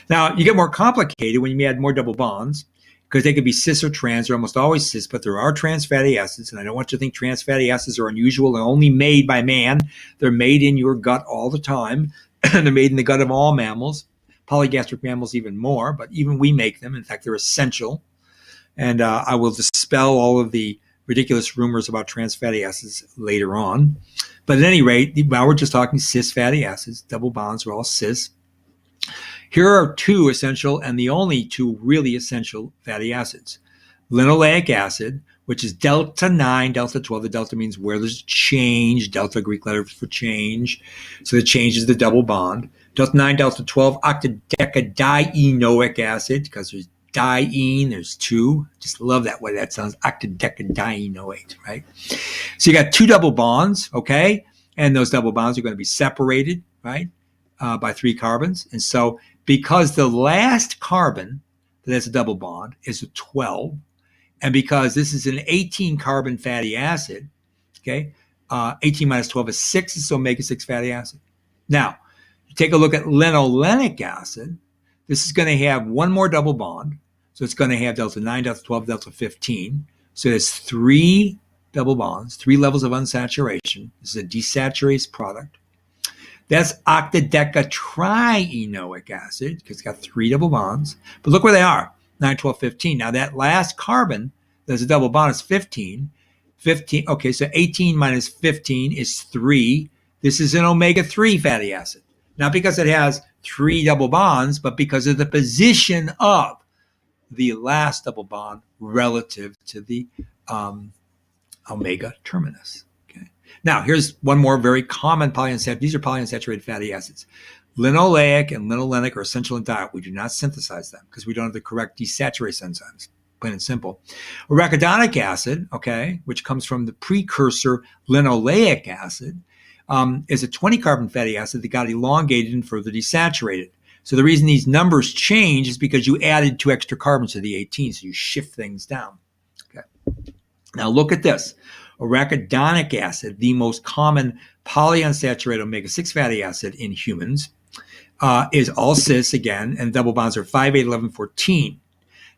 Now, you get more complicated when you add more double bonds, because they could be cis or trans. They're almost always cis, but there are trans fatty acids, and I don't want you to think trans fatty acids are unusual and only made by man. They're made in your gut all the time. They're made in the gut of all mammals, polygastric mammals even more, but even we make them. In fact, they're essential. And I will dispel all of the ridiculous rumors about trans fatty acids later on. But at any rate, now we're just talking cis fatty acids. Double bonds are all cis. Here are two essential and the only two really essential fatty acids. Linoleic acid, which is delta 9, delta 12. The delta means where there's change. Delta, Greek letter for change. So the change is the double bond. Delta 9, delta 12, octadecadienoic acid, because there's diene, there's two. Just love that way that sounds, octadecadienoate, right? So you got two double bonds, okay? And those double bonds are going to be separated, right, by 3 carbons. And so because the last carbon that has a double bond is a 12, and because this is an 18-carbon fatty acid, okay, 18 minus 12 is 6, it's omega-6 fatty acid. Now, you take a look at linolenic acid. This is going to have one more double bond. So it's going to have delta 9, delta 12, delta 15. So there's 3 double bonds, 3 levels of unsaturation. This is a desaturase product. That's octadecatrienoic acid, because it's got 3 double bonds. But look where they are, 9, 12, 15. Now that last carbon, there's a double bond, is 15. 15, okay, so 18 minus 15 is 3. This is an omega-3 fatty acid. Not because it has 3 double bonds, but because of the position of the last double bond relative to the omega terminus. Okay. Now, here's one more very common polyunsaturated. These are polyunsaturated fatty acids. Linoleic and linolenic are essential in diet. We do not synthesize them because we don't have the correct desaturase enzymes, plain and simple. Arachidonic acid, okay, which comes from the precursor linoleic acid, is a 20-carbon fatty acid that got elongated and further desaturated. So the reason these numbers change is because you added 2 extra carbons to the 18, so you shift things down. Okay. Now look at this. Arachidonic acid, the most common polyunsaturated omega-6 fatty acid in humans, is all cis again, and double bonds are 5, 8, 11, 14.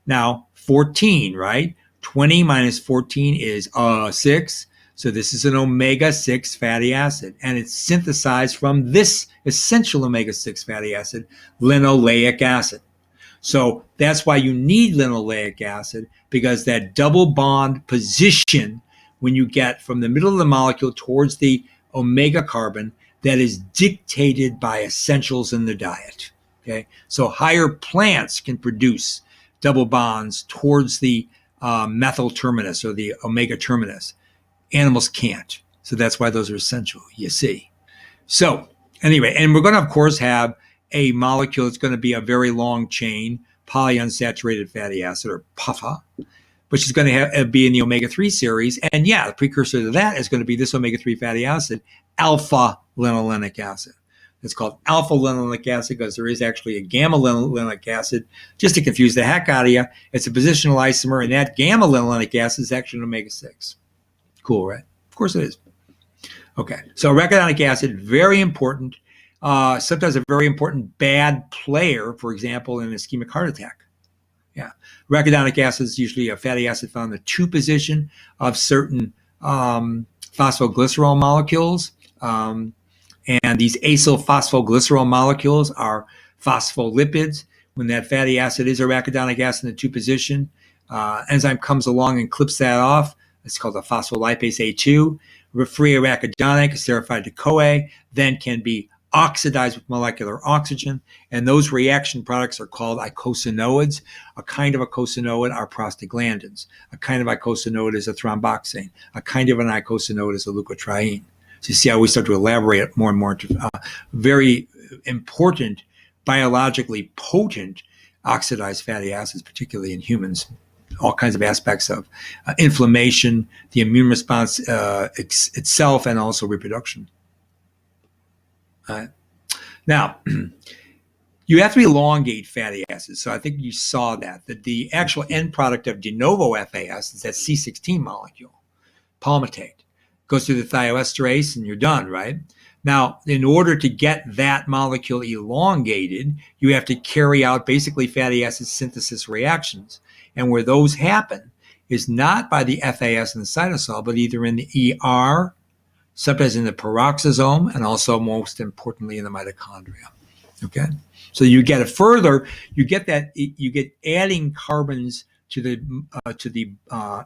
Now, 14, right? 20 minus 14 is 6. So this is an omega-6 fatty acid, and it's synthesized from this essential omega-6 fatty acid, linoleic acid. So that's why you need linoleic acid, because that double bond position, when you get from the middle of the molecule towards the omega carbon, that is dictated by essentials in the diet. Okay, so higher plants can produce double bonds towards the methyl terminus or the omega terminus. Animals can't. So that's why those are essential, you see. So anyway, and we're going to, of course, have a molecule that's going to be a very long chain polyunsaturated fatty acid, or PUFA, which is going to be in the omega-3 series. And yeah, the precursor to that is going to be this omega-3 fatty acid, alpha linolenic acid. It's called alpha linolenic acid because there is actually a gamma linolenic acid. Just to confuse the heck out of you, it's a positional isomer, and that gamma linolenic acid is actually an omega-6. Cool, right? Of course it is. Okay, so arachidonic acid, very important. Sometimes a very important bad player, for example, in ischemic heart attack. Yeah, arachidonic acid is usually a fatty acid found in the 2 position of certain phosphoglycerol molecules. And these acyl phosphoglycerol molecules are phospholipids. When that fatty acid is arachidonic acid in the 2 position, enzyme comes along and clips that off. It's called a phospholipase A2. Free arachidonic, esterified to CoA, then can be oxidized with molecular oxygen, and those reaction products are called eicosanoids. A kind of eicosanoid are prostaglandins. A kind of eicosanoid is a thromboxane. A kind of an eicosanoid is a leukotriene. So you see how we start to elaborate more and more to very important, biologically potent oxidized fatty acids, particularly in humans. All kinds of aspects of inflammation, the immune response itself, and also reproduction. Now, you have to elongate fatty acids. So I think you saw that the actual end product of de novo FAS is that C16 molecule, palmitate. Goes through the thioesterase and you're done, right? Now, in order to get that molecule elongated, you have to carry out basically fatty acid synthesis reactions. And where those happen is not by the FAS in the cytosol, but either in the ER, sometimes in the peroxisome, and also most importantly in the mitochondria. Okay, so you get it further. You get adding carbons to the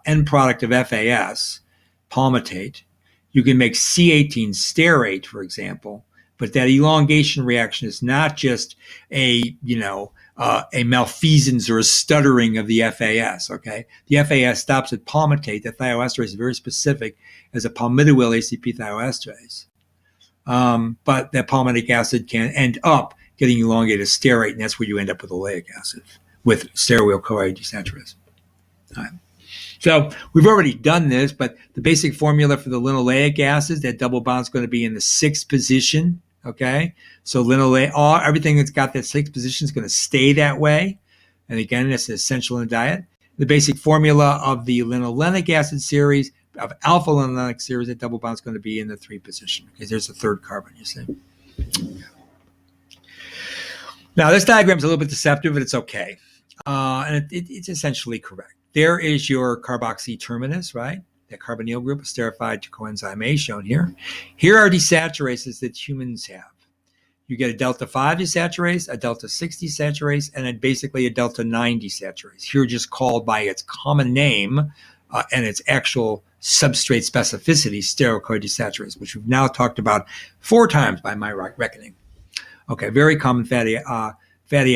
end product of FAS, palmitate. You can make C18 stearate, for example, but that elongation reaction is not just a malfeasance or a stuttering of the FAS, okay? The FAS stops at palmitate. The thioesterase is very specific as a palmitoyl ACP thioesterase. But that palmitic acid can end up getting elongated stearate, and that's where you end up with oleic acid, with stearoyl-CoA desaturase. All right. So we've already done this, but the basic formula for the linoleic acid, that double bond is going to be in the 6th position. Okay, so everything that's got that 6th position is going to stay that way. And again, it's essential in the diet. The basic formula of the linolenic acid series, of alpha linolenic series, that double bond is going to be in the 3rd position. Okay, there's the 3rd carbon, you see. Now, this diagram is a little bit deceptive, but it's okay. And it's essentially correct. There is your carboxy terminus, right? That carbonyl group is esterified to coenzyme A, shown here. Here are desaturases that humans have. You get a delta 5 desaturase, a delta 6 desaturase, and then basically a delta 9 desaturase. Here just called by its common name and its actual substrate specificity, steroid desaturase, which we've now talked about 4 times by my reckoning. Okay, very common fatty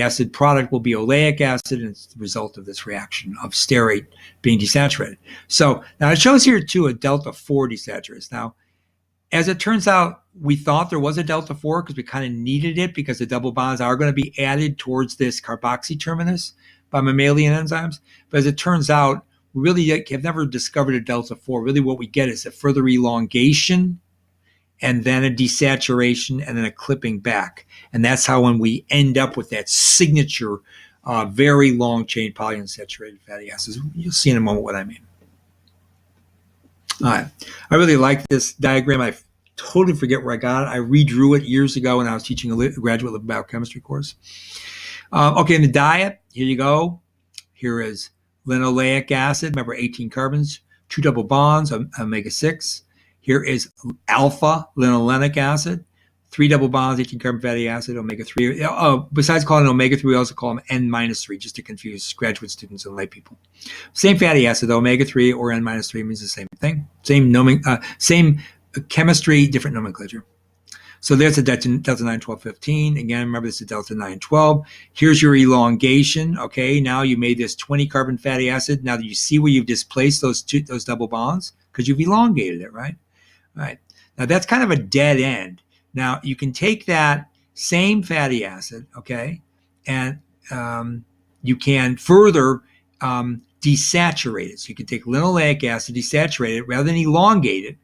acid product will be oleic acid, and it's the result of this reaction of stearate being desaturated. So now it shows here too a delta 4 desaturase. Now, as it turns out, we thought there was a delta 4 because we kind of needed it because the double bonds are going to be added towards this carboxy terminus by mammalian enzymes. But as it turns out, we really have never discovered a delta 4. Really what we get is a further elongation and then a desaturation and then a clipping back. And that's how when we end up with that signature very long chain polyunsaturated fatty acids. You'll see in a moment what I mean. All right. I really like this diagram. I totally forget where I got it. I redrew it years ago when I was teaching a graduate biochemistry course. Okay, in the diet, here you go. Here is linoleic acid. Remember, 18 carbons, 2 double bonds, omega-6. Here is alpha linolenic acid, 3 double bonds, 18 carbon fatty acid, omega-3. Besides calling it omega-3, we also call them N-3, just to confuse graduate students and lay people. Same fatty acid, though. Omega-3 or N-3 means the same thing. Same chemistry, different nomenclature. So there's a delta 9, 12, 15. Again, remember this is delta 9, 12. Here's your elongation. Okay, now you made this 20 carbon fatty acid. Now that you see where you've displaced those double bonds, because you've elongated it, right? All right. Now that's kind of a dead end. Now you can take that same fatty acid, okay, and you can further desaturate it. So you can take linoleic acid, desaturate it, rather than elongate it,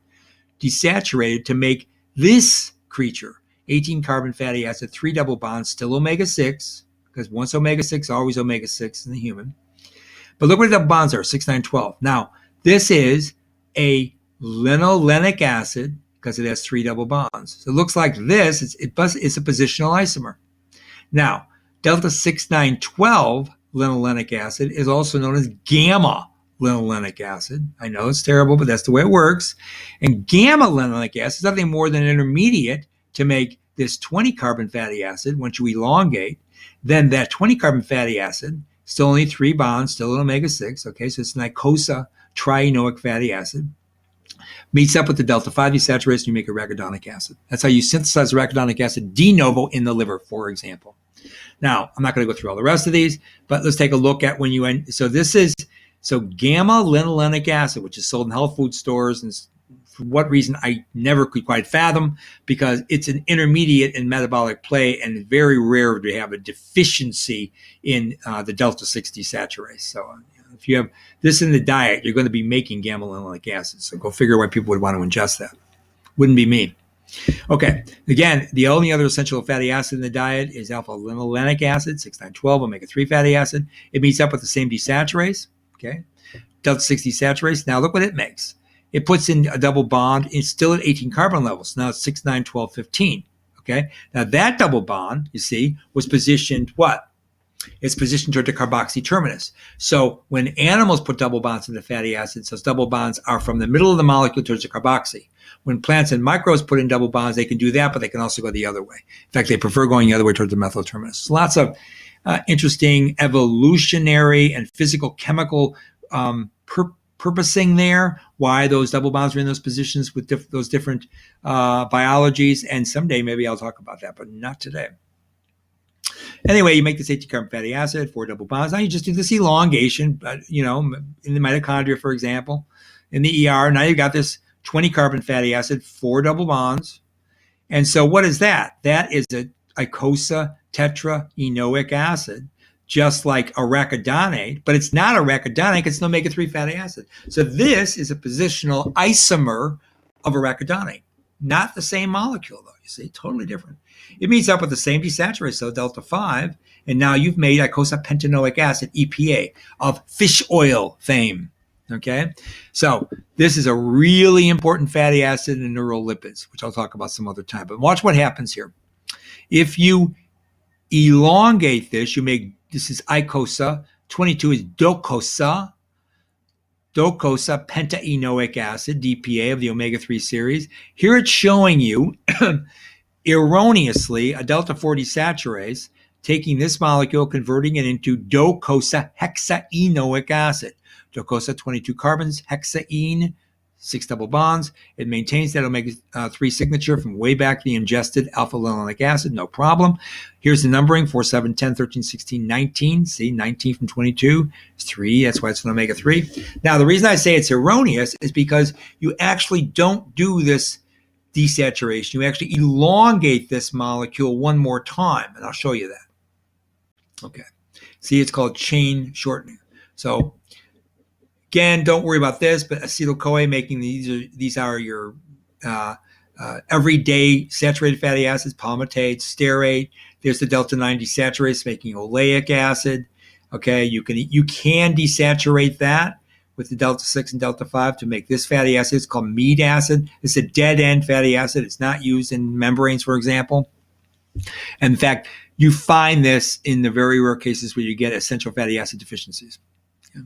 desaturate it to make this creature, 18 carbon fatty acid, 3 double bonds, still omega-6, because once omega-6, always omega-6 in the human. But look where the bonds are, 6, 9, 12. Now, this is a linolenic acid because it has 3 double bonds. So it looks like this, it's a positional isomer. Now, delta 6, 9, 12 linolenic acid is also known as gamma linolenic acid. I know it's terrible, but that's the way it works. And gamma linolenic acid is nothing more than an intermediate to make this 20 carbon fatty acid. Once you elongate, then that 20 carbon fatty acid, still only 3 bonds, still an omega-6. Okay, so it's an icosa trienoic fatty acid. Meets up with the delta 5 desaturation, you make a arachidonic acid. That's how you synthesize arachidonic acid de novo in the liver, for example. Now, I'm not going to go through all the rest of these, but let's take a look at when you end. So gamma linolenic acid, which is sold in health food stores, and for what reason I never could quite fathom, because it's an intermediate in metabolic play and very rare to have a deficiency in the delta 6 desaturase. So if you have this in the diet, you're going to be making gamma linolenic acid. So go figure why people would want to ingest that. Wouldn't be me. Okay, again, the only other essential fatty acid in the diet is alpha linolenic acid, 6, 9, 12, omega-3 fatty acid. It meets up with the same desaturase. Okay, delta 6 desaturase. Now look what it makes. It puts in a double bond. It's still at 18 carbon levels. Now it's 6, 9, 12, 15. Okay, now that double bond, you see, was positioned what? It's positioned toward the carboxy terminus. So when animals put double bonds in the fatty acids, those double bonds are from the middle of the molecule towards the carboxy. When plants and microbes put in double bonds, they can do that, but they can also go the other way. In fact, they prefer going the other way towards the methyl terminus. Lots of interesting evolutionary and physical chemical purposing there, why those double bonds are in those positions with those different biologies. And someday maybe I'll talk about that, but not today. Anyway, you make this 18 carbon fatty acid, 4 double bonds. Now you just do this elongation, in the mitochondria, for example, in the ER. Now you've got this 20 carbon fatty acid, 4 double bonds. And so what is that? That is a icosa tetraenoic acid, just like arachidonate, but it's not arachidonic, it's an omega-3 fatty acid. So this is a positional isomer of arachidonate. Not the same molecule, though, you see, totally different. It meets up with the same desaturase, so delta 5, and now you've made icosapentaenoic acid, EPA, of fish oil fame, okay? So this is a really important fatty acid in neurolipids, which I'll talk about some other time. But watch what happens here. If you elongate this, this is icosa, 22 is docosa pentaenoic acid, DPA of the omega-3 series. Here it's showing you erroneously a delta 4 desaturase taking this molecule, converting it into docosa hexaenoic acid. Docosa, 22 carbons, hexaene, 6 double bonds. It maintains that omega-3 signature from way back the ingested alpha linolenic acid, no problem. Here's the numbering, 4, 7, 10, 13, 16, 19. See, 19 from 22 is 3. That's why it's an omega-3. Now, the reason I say it's erroneous is because you actually don't do this desaturation. You actually elongate this molecule one more time, and I'll show you that. Okay. See, it's called chain shortening. So, again, don't worry about this, but acetyl-CoA making these are your everyday saturated fatty acids, palmitate, stearate. There's the delta 9 desaturase making oleic acid. Okay, you can desaturate that with the delta 6 and delta 5 to make this fatty acid. It's called meat acid. It's a dead end fatty acid. It's not used in membranes, for example. And in fact, you find this in the very rare cases where you get essential fatty acid deficiencies. Yeah.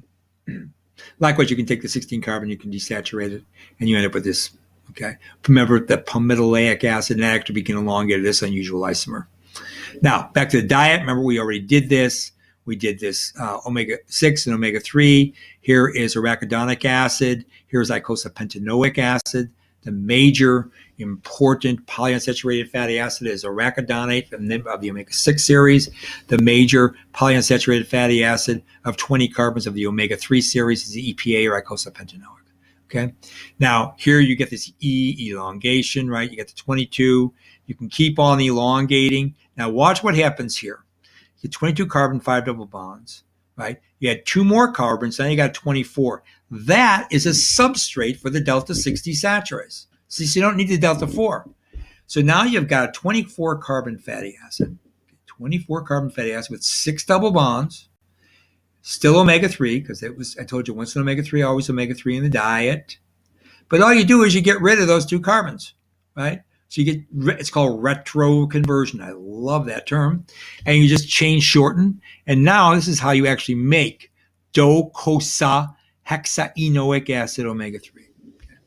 Likewise, you can take the 16 carbon, you can desaturate it, and you end up with this. Okay. Remember the palmitoleic acid and actually can elongate this unusual isomer. Now, back to the diet. Remember, we already did this. We did this omega-6 and omega-3. Here is arachidonic acid. Here's icosapentaenoic acid. The major important polyunsaturated fatty acid is arachidonate of the omega-6 series. The major polyunsaturated fatty acid of 20 carbons of the omega-3 series is the EPA or icosapentaenoic. Okay. Now, here you get this E elongation, right? You get the 22. You can keep on elongating. Now, watch what happens here. You get 22 carbon, 5 double bonds, right? You had 2 more carbons, now you got 24. That is a substrate for the delta 6 desaturase. So you don't need the delta 4. So now you've got a 24 carbon fatty acid, 24 carbon fatty acid with 6 double bonds, still omega-3, because I told you once an omega-3, always omega-3 in the diet. But all you do is you get rid of those 2 carbons, right? So you get, it's called retroconversion. I love that term. And you just change shorten. And now this is how you actually make docosahexaenoic acid omega-3. Okay.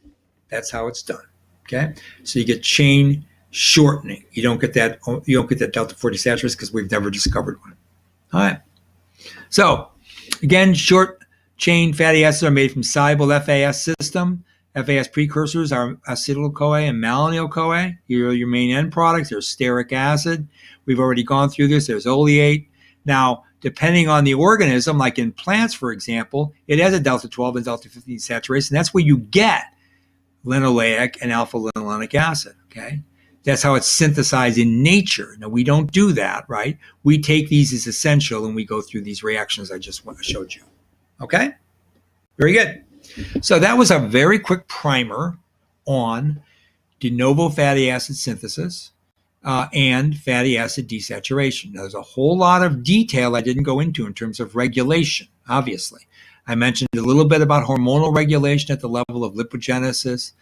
That's how it's done. Okay. So you get chain shortening. You don't get that delta 4 desaturase because we've never discovered one. All right. So again, short chain fatty acids are made from soluble FAS system. FAS precursors are acetyl-CoA and malonyl-CoA. Here are your main end products. There's stearic acid. We've already gone through this. There's oleate. Now, depending on the organism, like in plants, for example, it has a delta 12 and delta 15 desaturase, and that's where you get linoleic and alpha-linolenic acid, okay? That's how it's synthesized in nature. Now, we don't do that, right? We take these as essential, and we go through these reactions I just showed you, okay? Very good. So that was a very quick primer on de novo fatty acid synthesis and fatty acid desaturation. Now, there's a whole lot of detail I didn't go into in terms of regulation, obviously. I mentioned a little bit about hormonal regulation at the level of lipogenesis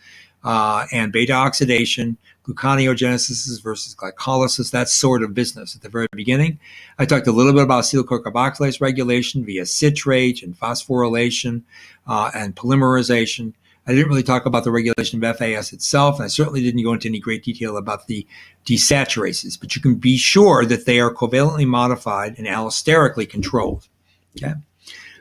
and beta oxidation, gluconeogenesis versus glycolysis, that sort of business at the very beginning. I talked a little bit about acetyl-CoA carboxylase regulation via citrate and phosphorylation and polymerization. I didn't really talk about the regulation of FAS itself, and I certainly didn't go into any great detail about the desaturases, but you can be sure that they are covalently modified and allosterically controlled. Okay.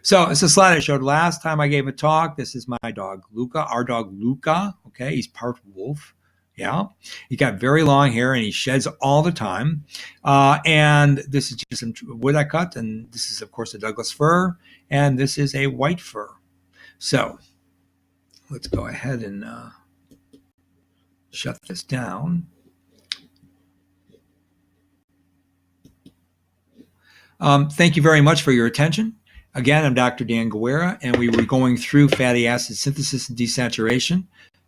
So it's a slide I showed last time I gave a talk. This is my dog, Luca, our dog, Luca. Okay, he's part wolf. Yeah, he's got very long hair and he sheds all the time. And this is just some wood I cut. And this is, of course, a Douglas fir. And this is a white fir. So let's go ahead and shut this down. Thank you very much for your attention. Again, I'm Dr. Dan Guerra, and we were going through fatty acid synthesis and desaturation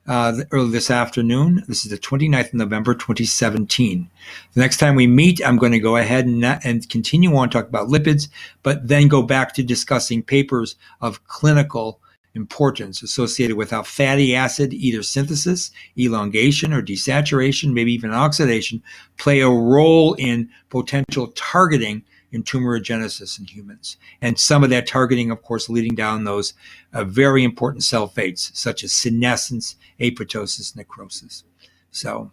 early this afternoon. This is the 29th of November, 2017. The next time we meet, I'm going to go ahead and continue on talk about lipids, but then go back to discussing papers of clinical importance associated with how fatty acid, either synthesis, elongation, or desaturation, maybe even oxidation, play a role in potential targeting in tumorigenesis in humans. And some of that targeting, of course, leading down those very important cell fates, such as senescence, apoptosis, necrosis. So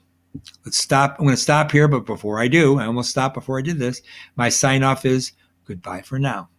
let's stop. I'm going to stop here, but before I do, I almost stopped before I did this. My sign off is goodbye for now.